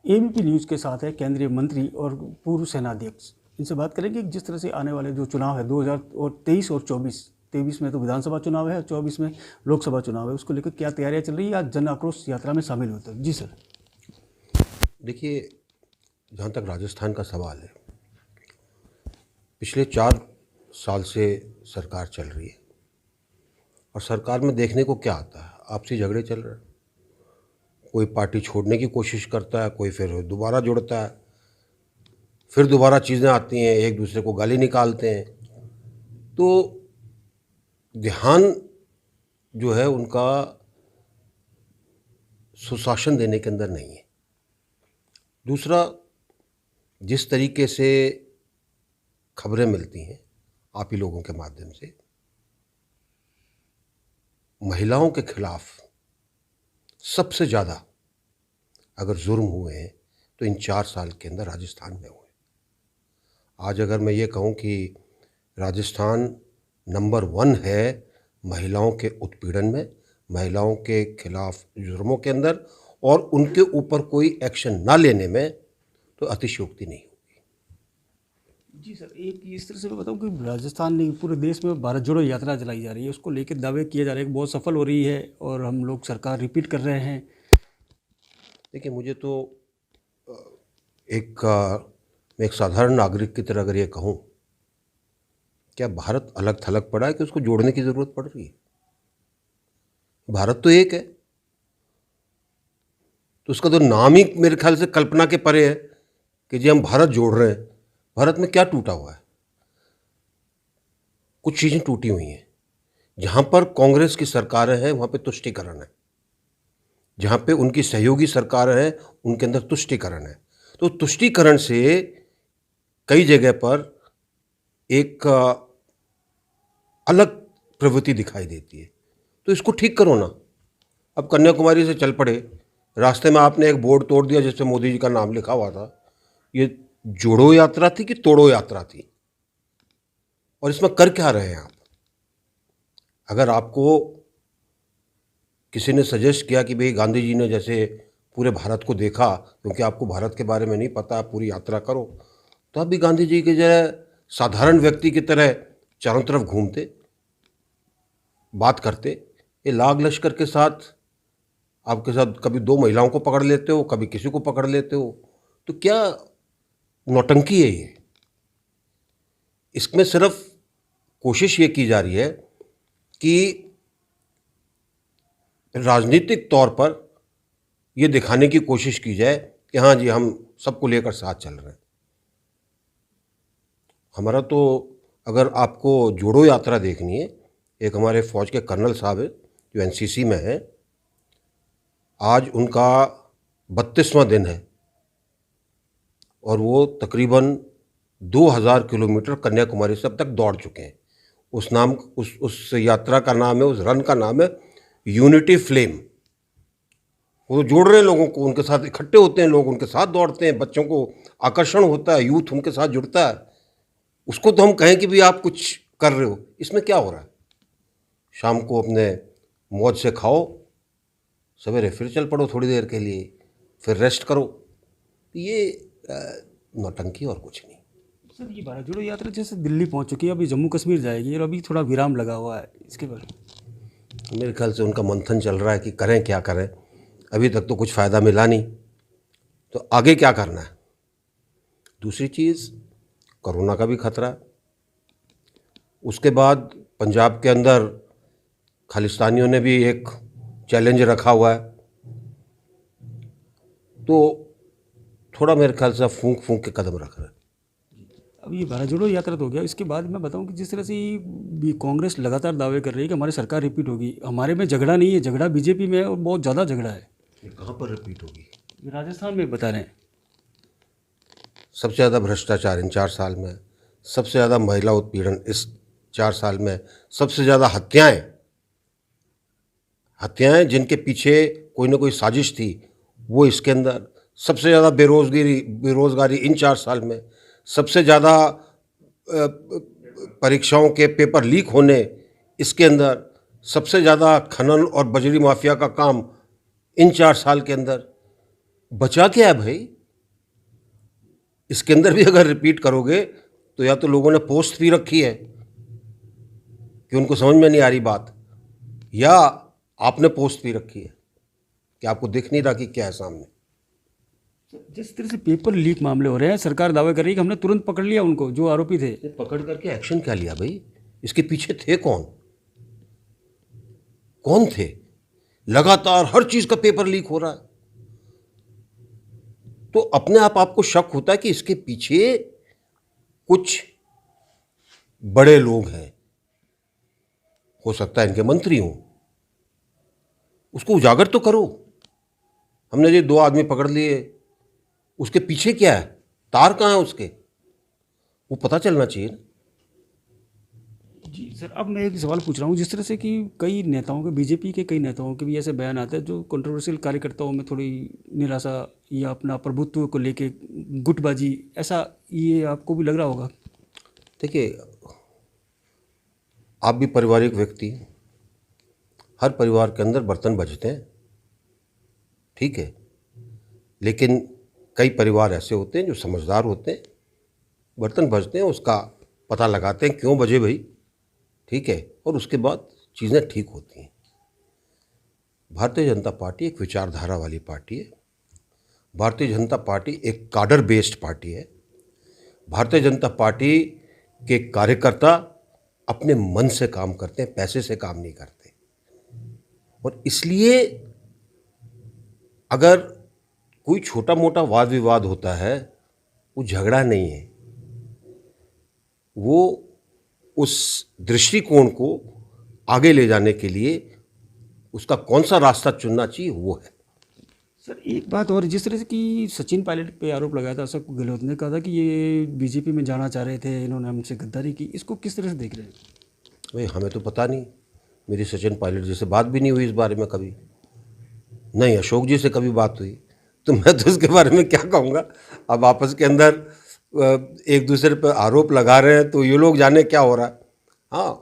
ABP news के साथ है केंद्रीय मंत्री और पूर्व सेनाध्यक्ष। इनसे बात करेंगे कि जिस तरह से आने वाले जो चुनाव है 2023 और 23 में तो विधानसभा चुनाव है और 24 में लोकसभा चुनाव है, उसको लेकर क्या तैयारियां चल रही है? आज जन आक्रोश यात्रा में शामिल होते हैं। जी सर। देखिए, जहाँ तक राजस्थान का सवाल है, पिछले 4 साल से सरकार चल रही है और सरकार में देखने को क्या आता है? आपसी झगड़े चल रहे हैं। कोई पार्टी छोड़ने की कोशिश करता है, कोई फिर दोबारा जुड़ता है, फिर दोबारा चीज़ें आती हैं, एक दूसरे को गाली निकालते हैं। तो ध्यान जो है उनका सुशासन देने के अंदर नहीं है। दूसरा, जिस तरीके से खबरें मिलती हैं आप ही लोगों के माध्यम से, महिलाओं के खिलाफ सबसे ज़्यादा अगर जुर्म हुए हैं तो इन 4 साल के अंदर राजस्थान में हुए। आज अगर मैं ये कहूँ कि राजस्थान नंबर 1 है महिलाओं के उत्पीड़न में, महिलाओं के खिलाफ जुर्मों के अंदर, और उनके ऊपर कोई एक्शन ना लेने में, तो अतिशयोक्ति नहीं होगी। जी सर, एक इस तरह से मैं बताऊं कि राजस्थान ने पूरे देश में भारत जोड़ो यात्रा चलाई जा रही है, उसको लेकर दावे किए जा रहे हैं कि बहुत सफल हो रही है और हम लोग सरकार रिपीट कर रहे हैं। देखिए, मुझे तो मैं एक साधारण नागरिक की तरह अगर ये कहूँ, क्या भारत अलग थलग पड़ा है कि उसको जोड़ने की ज़रूरत पड़ रही है? भारत तो एक है, तो उसका तो नाम ही मेरे ख्याल से कल्पना के परे है कि जी हम भारत जोड़ रहे हैं। भारत में क्या टूटा हुआ है? कुछ चीज़ें टूटी हुई हैं। जहाँ पर कांग्रेस की सरकारें हैं वहाँ पे तुष्टीकरण है, जहाँ पे उनकी सहयोगी सरकारें हैं उनके अंदर तुष्टीकरण है। तो तुष्टीकरण से कई जगह पर एक अलग प्रवृत्ति दिखाई देती है, तो इसको ठीक करो ना। अब कन्याकुमारी से चल पड़े, रास्ते में आपने एक बोर्ड तोड़ दिया जिस पे मोदी जी का नाम लिखा हुआ था। ये जोड़ो यात्रा थी कि तोड़ो यात्रा थी? और इसमें कर क्या रहे हैं आप? अगर आपको किसी ने सजेस्ट किया कि भाई गांधी जी ने जैसे पूरे भारत को देखा, क्योंकि आपको भारत के बारे में नहीं पता, आप पूरी यात्रा करो, तो आप भी गांधी जी की जगह साधारण व्यक्ति की तरह चारों तरफ घूमते, बात करते। ये लाग लश्कर के साथ आपके साथ कभी 2 महिलाओं को पकड़ लेते हो, कभी किसी को पकड़ लेते हो, तो क्या नौटंकी है ये? इसमें सिर्फ कोशिश ये की जा रही है कि राजनीतिक तौर पर ये दिखाने की कोशिश की जाए कि हाँ जी हम सबको लेकर साथ चल रहे हैं। हमारा तो, अगर आपको जोड़ो यात्रा देखनी है, एक हमारे फौज के कर्नल साहब है जो एनसीसी में है, आज उनका 32वां दिन है और वो तकरीबन 2000 किलोमीटर कन्याकुमारी से अब तक दौड़ चुके हैं। उस यात्रा का नाम है, उस रन का नाम है यूनिटी फ्लेम। वो जोड़ रहे हैं लोगों को, उनके साथ इकट्ठे होते हैं लोग, उनके साथ दौड़ते हैं, बच्चों को आकर्षण होता है, यूथ उनके साथ जुड़ता है। उसको तो हम कहें कि भी आप कुछ कर रहे हो, इसमें क्या हो रहा है? शाम को अपने मौज से खाओ, सवेरे फिर चल पड़ो थोड़ी देर के लिए, फिर रेस्ट करो। ये नौटंकी और कुछ नहीं। सर, ये भारत जोड़ो यात्रा जैसे दिल्ली पहुंच चुकी है, अभी जम्मू कश्मीर जाएगी और अभी थोड़ा विराम लगा हुआ है, इसके बारे में मेरे ख्याल से उनका मंथन चल रहा है कि करें क्या करें। अभी तक तो कुछ फ़ायदा मिला नहीं, तो आगे क्या करना है? दूसरी चीज़, कोरोना का भी खतरा है। उसके बाद पंजाब के अंदर खालिस्तानियों ने भी एक चैलेंज रखा हुआ है, तो थोड़ा मेरे ख्याल से फूंक फूंक के कदम रख रहे हैं। अब ये भारत जोड़ो यात्रा तो हो गया, इसके बाद मैं बताऊं कि जिस तरह से कांग्रेस लगातार दावे कर रही है कि हमारी सरकार रिपीट होगी। हमारे में झगड़ा नहीं है, झगड़ा बीजेपी में है और बहुत ज़्यादा झगड़ा है। ये कहाँ पर रिपीट होगी? राजस्थान में बता रहे हैं। सबसे ज़्यादा भ्रष्टाचार इन 4 साल में, सबसे ज़्यादा महिला उत्पीड़न इस 4 साल में, सबसे ज़्यादा हत्याएं जिनके पीछे कोई ना कोई साजिश थी वो इसके अंदर, सबसे ज़्यादा बेरोज़गारी इन 4 साल में, सबसे ज़्यादा परीक्षाओं के पेपर लीक होने इसके अंदर, सबसे ज़्यादा खनन और बजरी माफिया का काम इन 4 साल के अंदर। बचा क्या है भाई? इसके अंदर भी अगर रिपीट करोगे तो या तो लोगों ने पोस्ट भी रखी है कि उनको समझ में नहीं आ रही बात, या आपने पोस्ट भी रखी है कि आपको दिख नहीं रहा कि क्या है सामने। जिस तरह से पेपर लीक मामले हो रहे हैं, सरकार दावे कर रही है कि हमने तुरंत पकड़ लिया उनको जो आरोपी थे। पकड़ करके एक्शन क्या लिया भाई? इसके पीछे थे कौन? कौन थे? लगातार हर चीज का पेपर लीक हो रहा है, तो अपने आप आपको शक होता है कि इसके पीछे कुछ बड़े लोग हैं, हो सकता है इनके मंत्री हों। उसको उजागर तो करो। हमने ये 2 आदमी पकड़ लिए, उसके पीछे क्या है, तार कहाँ है उसके, वो पता चलना चाहिए ना। जी सर, अब मैं एक सवाल पूछ रहा हूँ। जिस तरह से कि कई नेताओं के, बीजेपी के कई नेताओं के भी ऐसे बयान आते हैं जो कंट्रोवर्शियल, कार्यकर्ताओं में थोड़ी निराशा या अपना प्रभुत्व को लेके गुटबाजी, ऐसा ये आपको भी लग रहा होगा? देखिए, आप भी पारिवारिक व्यक्ति, हर परिवार के अंदर बर्तन बजते हैं, ठीक है, लेकिन कई परिवार ऐसे होते हैं जो समझदार होते हैं, बर्तन बजते हैं, उसका पता लगाते हैं क्यों बजे भाई, ठीक है, और उसके बाद चीज़ें ठीक होती हैं। भारतीय जनता पार्टी एक विचारधारा वाली पार्टी है। भारतीय जनता पार्टी एक काडर बेस्ड पार्टी है। भारतीय जनता पार्टी के कार्यकर्ता अपने मन से काम करते हैं, पैसे से काम नहीं करते। और इसलिए अगर कोई छोटा मोटा वाद विवाद होता है, वो झगड़ा नहीं है, वो उस दृष्टिकोण को आगे ले जाने के लिए उसका कौन सा रास्ता चुनना चाहिए वो है। सर एक बात और, जिस तरह से कि सचिन पायलट पे आरोप लगाया था अशोक गहलोत ने, कहा था कि ये बीजेपी में जाना चाह रहे थे, इन्होंने हमसे गद्दारी की, इसको किस तरह से देख रहे हैं? भाई हमें तो पता नहीं, मेरी सचिन पायलट जी से बात भी नहीं हुई इस बारे में कभी, नहीं अशोक जी से कभी बात हुई, तो मैं तो इसके बारे में क्या कहूँगा। अब आपस के अंदर एक दूसरे पर आरोप लगा रहे हैं, तो ये लोग जाने क्या हो रहा है। हाँ,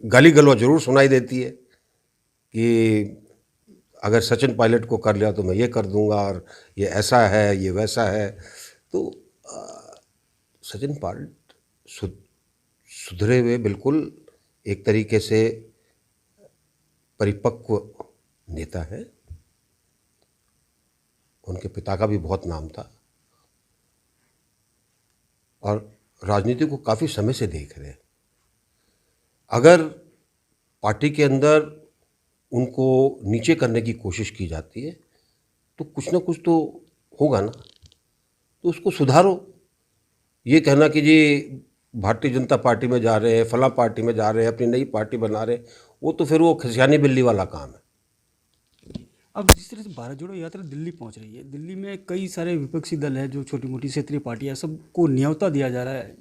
गाली गलौज जरूर सुनाई देती है कि अगर सचिन पायलट को कर लिया तो मैं ये कर दूंगा, और ये ऐसा है, ये वैसा है। तो सचिन पायलट सुधरे हुए, बिल्कुल एक तरीके से परिपक्व नेता है। उनके पिता का भी बहुत नाम था, और राजनीति को काफ़ी समय से देख रहे हैं। अगर पार्टी के अंदर उनको नीचे करने की कोशिश की जाती है तो कुछ ना कुछ तो होगा ना, तो उसको सुधारो। ये कहना कि जी भारतीय जनता पार्टी में जा रहे हैं, फला पार्टी में जा रहे हैं, अपनी नई पार्टी बना रहे हैं, वो तो फिर वो खिसियानी बिल्ली वाला काम है। अब जिस तरह से भारत जोड़ो यात्रा दिल्ली पहुंच रही है, दिल्ली में कई सारे विपक्षी दल हैं, जो छोटी मोटी क्षेत्रीय पार्टियां, सबको न्योता दिया जा रहा है।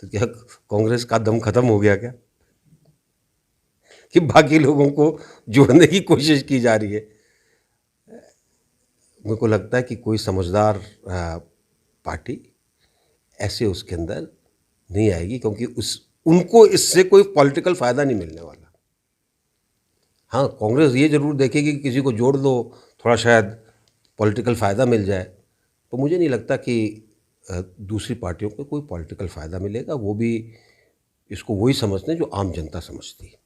तो क्या कांग्रेस का दम खत्म हो गया क्या, कि बाकी लोगों को जोड़ने की कोशिश की जा रही है? मेरे को लगता है कि कोई समझदार पार्टी ऐसे उसके अंदर नहीं आएगी, क्योंकि उनको इससे कोई पॉलिटिकल फ़ायदा नहीं मिलने वाला। हाँ, कांग्रेस ये ज़रूर देखेगी कि किसी को जोड़ दो, थोड़ा शायद पॉलिटिकल फ़ायदा मिल जाए। तो मुझे नहीं लगता कि दूसरी पार्टियों को कोई पॉलिटिकल फ़ायदा मिलेगा। वो भी इसको वही समझते हैं जो आम जनता समझती है।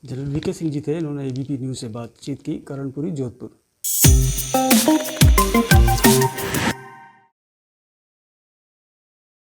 जनरल वीके सिंह जी थे, इन्होंने एबीपी न्यूज़ से बातचीत की, कर्णपुरी, जोधपुर।